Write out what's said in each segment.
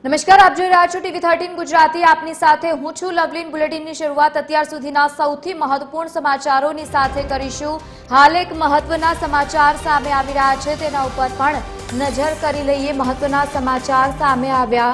નમસ્કાર, આપ જોઈ રહ્યા છો TV13 ગુજરાતી। આપની સાથે હું છું લવલીન। બુલેટિનની શરૂઆત અત્યાર સુધીના સૌથી મહત્વપૂર્ણ સમાચારોની સાથે કરીશું। હાલ એક મહત્વના સમાચાર સામે આવી રહ્યા છે, તેના ઉપર પણ નજર કરી લઈએ। મહત્વના સમાચાર સામે આવ્યા।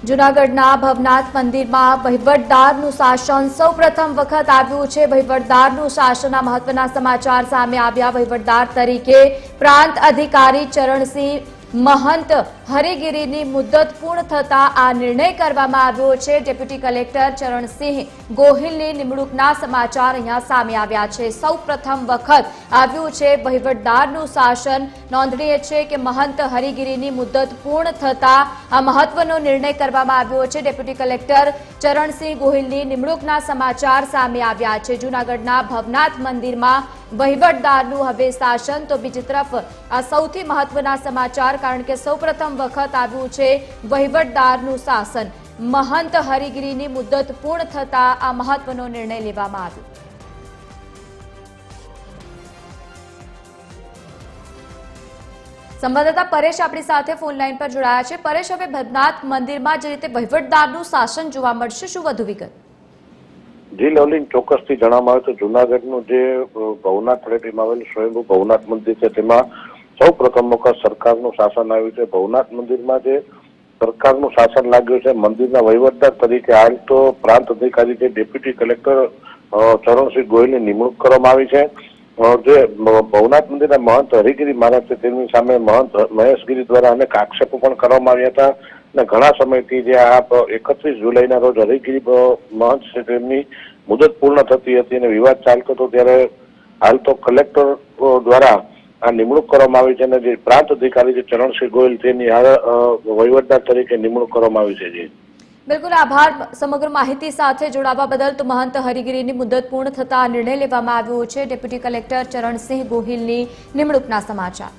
જૂનાગઢના ભવનાથ મંદિરમાં વહીવટદારનું શાસન સૌપ્રથમ વખત આવ્યું છે। વહીવટદારનું શાસનના મહત્વના સમાચાર સામે આવ્યા। વહીવટદાર તરીકે પ્રાંત અધિકારી ચરણસિંહ મહંત હરિગીરીની મુદત પૂર્ણ થતા આ નિર્ણય કરવામાં આવ્યો છે। ડેપ્યુટી કલેક્ટર ચરણસિંહ ગોહિલની નિમણૂકના સમાચાર અહીંયા સામે આવ્યા છે। સૌપ્રથમ વખત આવ્યું છે વહીવટદારનું શાસન। નોંધનીય છે કે મહંત હરિગીરીની મુદત પૂર્ણ થતા આ મહત્વનો નિર્ણય કરવામાં આવ્યો છે। ડેપ્યુટી કલેક્ટર ચરણસિંહ ગોહિલની નિમણૂકના સમાચાર સામે આવ્યા છે। જૂનાગઢના ભવનાથ મંદિરમાં વહીવટદારનું હવે શાસન। તો બીજી તરફ આ સૌથી મહત્વના સમાચાર, કારણ કે સૌપ્રથમ વખત આવ્યું છે વહીવટદારનું શાસન। મહંત હરિગીરીની મુદત પૂર્ણ થતા આ મહત્વનો નિર્ણય લેવામાં આવ્યો। સંવાદદાતા પરેશ આપણી સાથે ફોન લાઈન પર જોડાયા છે। પરેશ, હવે ભવનાથ મંદિરમાં જે રીતે વહીવટદારનું શાસન જોવા મળશે, શું વધુ વિગત? જી લવલીન, ચોક્કસથી જણાવવામાં આવે તો જૂનાગઢનું જે ભવનાથ તળેટીમાં આવેલું સ્વયંભૂ ભવનાથ મંદિર છે, તેમાં સૌ પ્રથમ વખત સરકારનું શાસન આવ્યું છે। ભવનાથ મંદિરમાં જે સરકારનું શાસન લાગ્યું છે, મંદિરના વહીવટદાર તરીકે હાલ તો પ્રાંત અધિકારી જે ડેપ્યુટી કલેક્ટર ચરણસિંહ ગોહિલની નિમણૂક કરવામાં આવી છે। જે ભવનાથ મંદિરના મહંત હરિગીરી મહારાજ છે, તેમની સામે મહંત મહેશગીરી દ્વારા અનેક આક્ષેપો પણ કરવામાં આવ્યા હતા અને ઘણા સમયથી જે આ 31 જુલાઈના રોજ હરિગીરી મહંત છે તેમની મુદત પૂર્ણ થતી હતી અને વિવાદ ચાલતો હતો, ત્યારે હાલ તો કલેક્ટર દ્વારા આ નિમણૂક કરવામાં આવી છે અને જે પ્રાંત અધિકારી જે ચરણસિંહ ગોહિલ તેની હાલ વહીવટદાર તરીકે નિમણૂક કરવામાં આવી છે। જી બિલકુલ, આભાર સમગ્ર માહિતી સાથે જોડાવા બદલ। તો મહંત હરિગીરીની મુદત પૂર્ણ થતા નિર્ણય લેવામાં આવ્યો છે। ડેપ્યુટી કલેક્ટર ચરણસિંહ ગોહિલની નિમણૂકના સમાચાર।